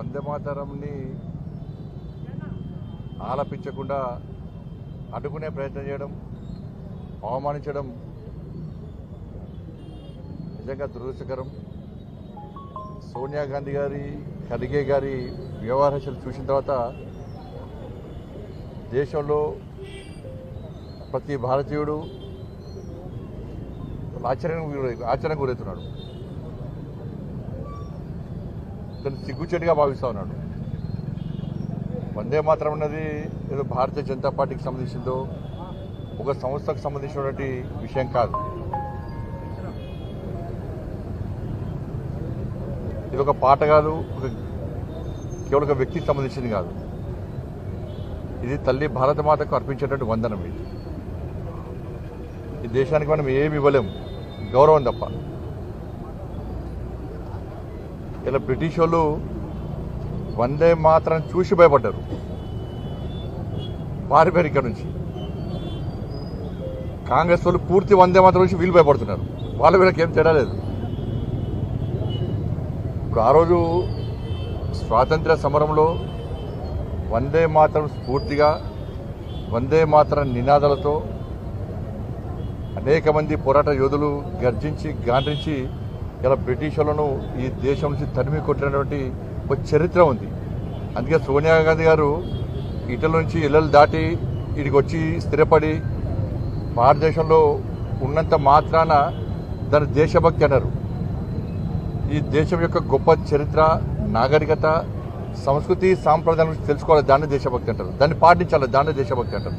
వందే మాతరంని ఆలపించకుండా అడ్డుకునే ప్రయత్నం చేయడం, అవమానించడం నిజంగా దురదృష్టకరం. సోనియా గాంధీ గారి, ఖర్గే గారి వ్యవహారాలు చూసిన తర్వాత దేశంలో ప్రతి భారతీయుడు ఆశ్చర్యం గురవుతున్నాడు. దాన్ని సిగ్గుచేటుగా భావిస్తూ ఉన్నాడు. వందే మాత్రం అన్నది ఏదో భారతీయ జనతా పార్టీకి సంబంధించిందో ఒక సంస్థకు సంబంధించినటువంటి విషయం కాదు. ఇది ఒక పాట కాదు, కేవలం ఒక వ్యక్తికి సంబంధించింది కాదు. ఇది తల్లి భారతమాతకు అర్పించేటువంటి వందనం. ఇది ఈ దేశానికి మనం ఏమి ఇవ్వలేము, గౌరవం తప్ప. ఇలా బ్రిటిష్ వాళ్ళు వందే మాత్రం చూసి భయపడ్డారు, పారిపోయారు ఇక్కడ నుంచి. కాంగ్రెస్ వాళ్ళు పూర్తి వందే మాత్రం నుంచి వీళ్ళు భయపడుతున్నారు. వీళ్ళకి ఏం తేడా లేదు. ఆ రోజు స్వాతంత్ర సమరంలో వందే మాత్రం స్ఫూర్తిగా, వందే మాత్రం నినాదాలతో అనేక మంది పోరాట యోధులు గర్జించి గాండ్రించి ఇలా బ్రిటిష్ వాళ్ళను ఈ దేశం నుంచి తరిమి కొట్టినటువంటి ఒక చరిత్ర ఉంది. అందుకే సోనియా గాంధీ గారు ఇటల నుంచి ఇళ్ళలు దాటి ఇక్కడికి వచ్చి స్థిరపడి భారతదేశంలో ఉన్నంత మాత్రాన దాని దేశభక్తి అన్నారు. ఈ దేశం యొక్క గొప్ప చరిత్ర, నాగరికత, సంస్కృతి, సాంప్రదాయం గురించి తెలుసుకోవాలి. దాన్ని దేశభక్తి అంటారు. దాన్ని పాటించాలి, దాన్ని దేశభక్తి అంటారు.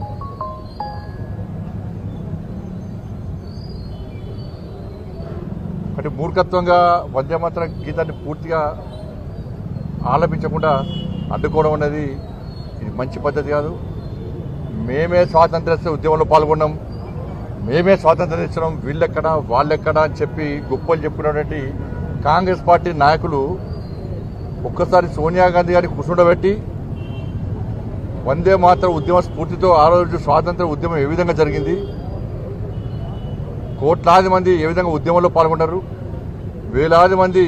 అంటే మూర్ఖత్వంగా వందే మాతరం గీతాన్ని పూర్తిగా ఆలపించకుండా అడ్డుకోవడం అనేది ఇది మంచి పద్ధతి కాదు. మేమే స్వాతంత్ర ఉద్యమంలో పాల్గొన్నాం, మేమే స్వాతంత్రం ఇచ్చినాం, వీళ్ళెక్కడా వాళ్ళెక్కడా అని చెప్పి గొప్పలు చెప్పుకున్నటువంటి కాంగ్రెస్ పార్టీ నాయకులు ఒక్కసారి సోనియా గాంధీ గారిని కూర్చుండబెట్టి వందే మాతరం ఉద్యమ స్ఫూర్తితో ఆ రోజు స్వాతంత్ర ఉద్యమం ఏ విధంగా జరిగింది, కోట్లాది మంది ఏ విధంగా ఉద్యమంలో పాల్గొన్నారు, వేలాది మంది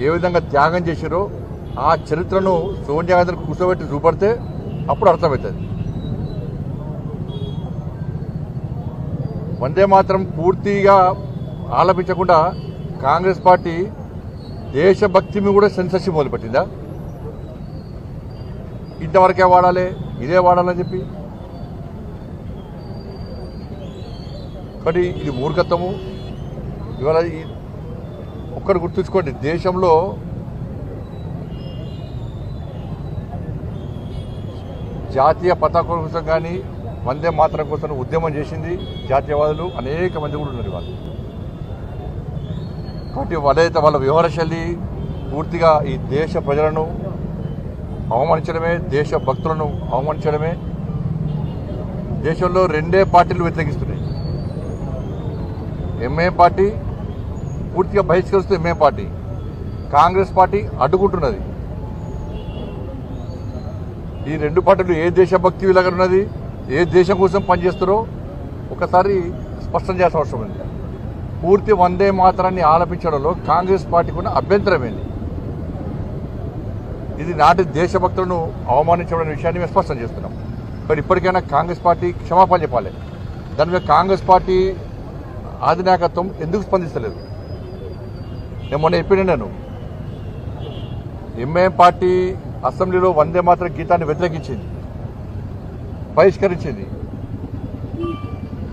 ఏ విధంగా త్యాగం చేశారో ఆ చరిత్రను సోనియా గాంధీని కూర్చోబెట్టి చూపడితే అప్పుడు అర్థమవుతుంది. వందే మాత్రం పూర్తిగా ఆలపించకుండా కాంగ్రెస్ పార్టీ దేశభక్తిని కూడా సెన్సర్షిప్ మొదలుపెట్టిందా? ఇంతవరకే వాడాలి, ఇదే వాడాలని చెప్పి. కాబట్టి ఇది మూర్ఖత్వము. ఇవాళ ఒక్కరు గుర్తుంచుకోండి, దేశంలో జాతీయ పతాకం కోసం కానీ వందే మాతరం కోసం ఉద్యమం చేసింది జాతీయవాదులు అనేక మంది కూడా ఉన్నారు వాళ్ళు. కాబట్టి వాళ్ళ వ్యవహారశైలి పూర్తిగా ఈ దేశ ప్రజలను అవమానించడమే, దేశ భక్తులను అవమానించడమే. దేశంలో రెండే పార్టీలు వ్యతిరేకిస్తున్నాయి. ఎంఐఎం పార్టీ పూర్తిగా బహిష్కరిస్తూ ఎంఐఎం పార్టీ, కాంగ్రెస్ పార్టీ అడ్డుకుంటున్నది. ఈ రెండు పార్టీలు ఏ దేశభక్తి విలాగా ఉన్నది, ఏ దేశం కోసం పనిచేస్తారో ఒకసారి స్పష్టం చేయాల్సిన అవసరం ఉంది. పూర్తి వందే మాతరాన్ని ఆలపించడంలో కాంగ్రెస్ పార్టీకి ఉన్న అభ్యంతరమేంది? ఇది నాటి దేశభక్తులను అవమానించడం విషయాన్ని మేము స్పష్టం చేస్తున్నాం. కానీ ఇప్పటికైనా కాంగ్రెస్ పార్టీ క్షమాపణ చెప్పాలి. దాని మీద కాంగ్రెస్ పార్టీ అధినాయకత్వం ఎందుకు స్పందిస్తలేదు? నేను మొన్న చెప్పిన ఎంఐఎం పార్టీ అసెంబ్లీలో వందే మాతరం గీతాన్ని వ్యతిరేకించింది, బహిష్కరించింది.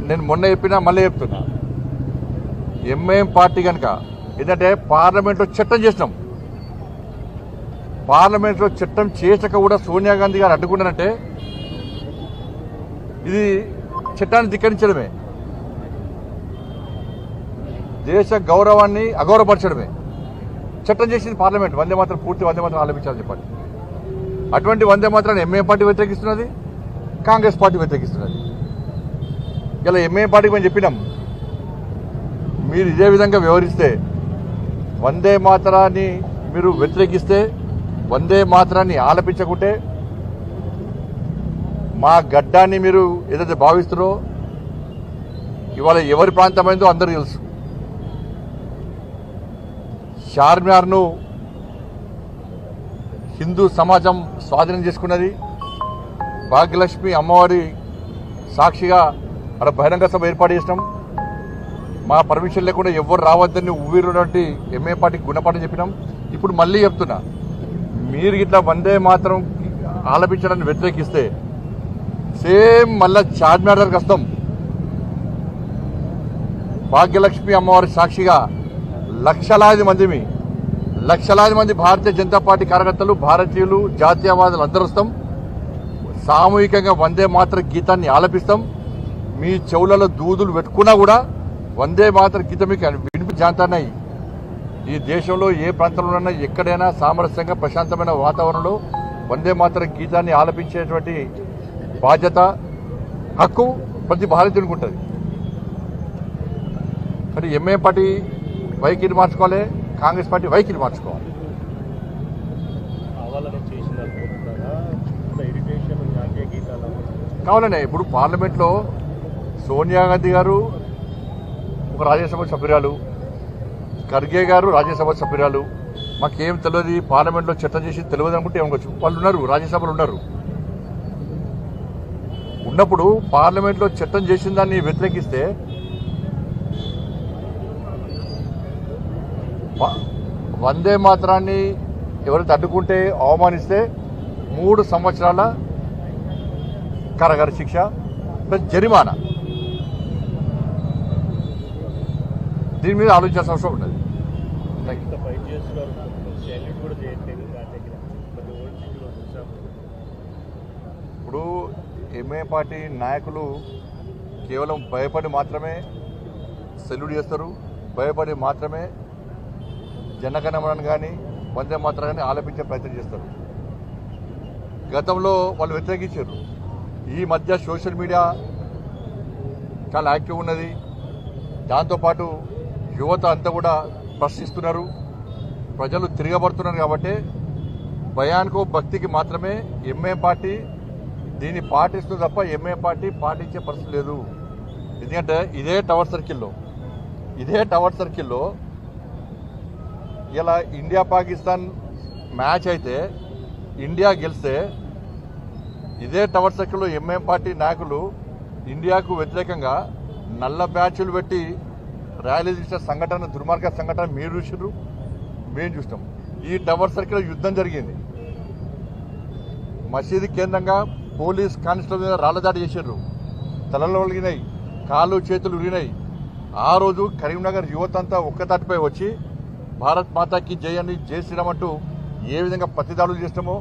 నేను మొన్న చెప్పినా మళ్ళీ చెప్తున్నా, ఎంఐఎం పార్టీ కనుక ఏంటంటే పార్లమెంట్లో చట్టం చేసినాం, పార్లమెంట్లో చట్టం చేసాక కూడా సోనియా గాంధీ గారు అడ్డుకున్నారంటే ఇది చట్టాన్ని ధిక్కరించడమే, దేశ గౌరవాన్ని అగౌరవపరచడమే. చట్టం చేసింది పార్లమెంట్, వందే మాత్రం పూర్తి వందే మాత్రం ఆలపించాలని చెప్పండి. అటువంటి వందే మాత్రాన్ని ఎంఐఎం పార్టీ వ్యతిరేకిస్తున్నది, కాంగ్రెస్ పార్టీ వ్యతిరేకిస్తున్నది. ఇలా ఎంఐఎం పార్టీకి మేము చెప్పినాం, మీరు ఇదే విధంగా వ్యవహరిస్తే, వందే మాతరాన్ని మీరు వ్యతిరేకిస్తే, వందే మాతరాన్ని ఆలపించకుంటే మా గడ్డాన్ని మీరు ఏదైతే భావిస్తున్నారో ఇవాళ ఎవరి ప్రాంతమైందో అందరూ తెలుసు. హిందూ సమాజం స్వాధీనం చేసుకున్నది. భాగ్యలక్ష్మి అమ్మవారి సాక్షిగా అక్కడ బహిరంగ సభ ఏర్పాటు చేసినాం. మా పర్మిషన్ లేకుండా ఎవరు రావద్దని ఊరినటువంటి ఎంఏ పార్టీకి గుణపాఠం చెప్పినాం. ఇప్పుడు మళ్ళీ చెప్తున్నా, మీరు ఇట్లా వందే మాత్రం ఆలపించడాన్ని వ్యతిరేకిస్తే సేమ్ మళ్ళా చార్మినార్ దగ్గరికి వస్తాం. భాగ్యలక్ష్మి అమ్మవారి సాక్షిగా లక్షలాది మంది భారతీయ జనతా పార్టీ కార్యకర్తలు, భారతీయులు, జాతీయవాదులు అందరూ వస్తాం. సామూహికంగా వందే మాత్రం గీతాన్ని ఆలపిస్తాం. మీ చెవులలో దూదులు పెట్టుకున్నా కూడా వందే మాత్రం గీతం మీకు వినిపించాంతన్నాయి. ఈ దేశంలో ఏ ప్రాంతంలోనైనా ఎక్కడైనా సామరస్యంగా ప్రశాంతమైన వాతావరణంలో వందే మాత్రం గీతాన్ని ఆలపించేటువంటి బాధ్యత, హక్కు ప్రతి భారతీయునికి ఉంటుంది. కానీ ఎంఏ పార్టీ వైఖరి మార్చుకోవాలి, కాంగ్రెస్ పార్టీ వైఖరి మార్చుకోవాలి. కావాలనే ఇప్పుడు పార్లమెంట్లో సోనియా గాంధీ గారు ఒక రాజ్యసభ సభ్యురాలు, ఖర్గే గారు రాజ్యసభ సభ్యురాలు. మాకేం తెలియదు, పార్లమెంట్లో చట్టం చేసి తెలియదు అనుకుంటే ఏమొచ్చు. వాళ్ళు ఉన్నారు, రాజ్యసభలు ఉన్నారు. ఉన్నప్పుడు పార్లమెంట్లో చట్టం చేసిన దాన్ని వ్యతిరేకిస్తే వందే మాత్రాన్ని ఎవరైతే అడ్డుకుంటే, అవమానిస్తే 3 సంవత్సరాల కారాగార శిక్ష ప్లస్ జరిమానా. దీని మీద ఆలోచించాల్సిన అవసరం ఉన్నది. ఇప్పుడు ఎంఏ పార్టీ నాయకులు కేవలం భయపడి మాత్రమే సెల్యూట్ చేస్తారు, భయపడి మాత్రమే జనగణమనను కానీ వందే మాత్రం కానీ ఆలపించే ప్రయత్నం చేస్తారు. గతంలో వాళ్ళు వ్యతిరేకించారు. ఈ మధ్య సోషల్ మీడియా చాలా యాక్టివ్ ఉన్నది. దాంతోపాటు యువత అంతా కూడా ప్రశ్నిస్తున్నారు, ప్రజలు తిరగబడుతున్నారు. కాబట్టి భయానికో భక్తికి మాత్రమే ఎంఏ పార్టీ దీన్ని పాటిస్తుంది తప్ప ఎంఏ పార్టీ పాటించే పరిస్థితి లేదు. ఎందుకంటే ఇదే టవర్ సర్కిల్లో ఇలా ఇండియా పాకిస్తాన్ మ్యాచ్ అయితే ఇండియా గెలిస్తే ఇదే టవర్ సర్కిల్లో ఎంఏ పార్టీ నాయకులు ఇండియాకు వ్యతిరేకంగా నల్ల బ్యాచ్లు పెట్టి ర్యాలీ చేసిన సంఘటన, దుర్మార్గ సంఘటన మీరు చూసిర్రు, మేము చూసినాం. ఈ టవర్ సర్కిల్ యుద్ధం జరిగింది. మసీదు కేంద్రంగా పోలీస్ కానిస్టేబుల్ మీద రాళ్లదాడి చేశారు. తలలో ఒలిగినాయి, కాళ్ళు చేతులు ఉరిగినాయి. ఆ రోజు కరీంనగర్ యువత అంతా ఒక్కతాటిపై వచ్చి భారత్ మాతాకి జై అని, జై శ్రీరామ్ అంటూ ఏ విధంగా ప్రతిదాడులు చేసినామో,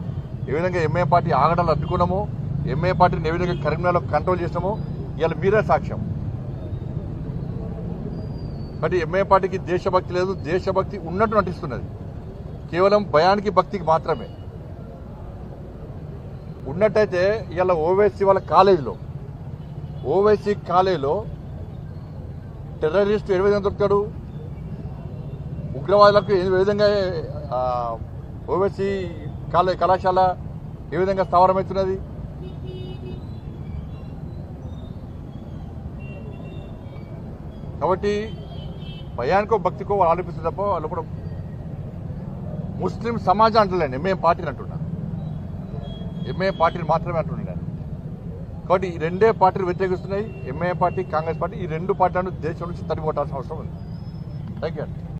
ఏ విధంగా ఎంఏ పార్టీ ఆగడాలు అడ్డుకున్నామో, ఎంఏ పార్టీని ఏ విధంగా కరీంనగర్లో కంట్రోల్ చేసినామో ఇవాళ మీరే సాక్ష్యం. కాబట్టి ఎంఏ పార్టీకి దేశభక్తి లేదు, దేశభక్తి ఉన్నట్టు నటిస్తున్నది. కేవలం భయానికి భక్తికి మాత్రమే ఉన్నట్టయితే ఇవాళ ఓవైసీ వాళ్ళ ఓవైసీ కాలేజీలో టెర్రరిస్ట్ ఏ విధంగా దొరుకుతాడు, ఉగ్రవాదులకు ఏ విధంగా ఓవైసీ కళాశాల ఏ విధంగా స్థావరమవుతున్నది. కాబట్టి భయానికో భక్తికో ఆలోపిస్తుంది తప్ప వాళ్ళు కూడా ముస్లిం సమాజం అంటలేండి, ఎంఏ పార్టీని అంటున్నా, ఎంఏ పార్టీని మాత్రమే అంటున్నాను. కాబట్టి ఈ రెండే పార్టీలు వ్యతిరేకిస్తున్నాయి, ఎంఏ పార్టీ, కాంగ్రెస్ పార్టీ. ఈ రెండు పార్టీలను దేశం నుంచి తరిమికొట్టాల్సిన అవసరం ఉంది. Thank you.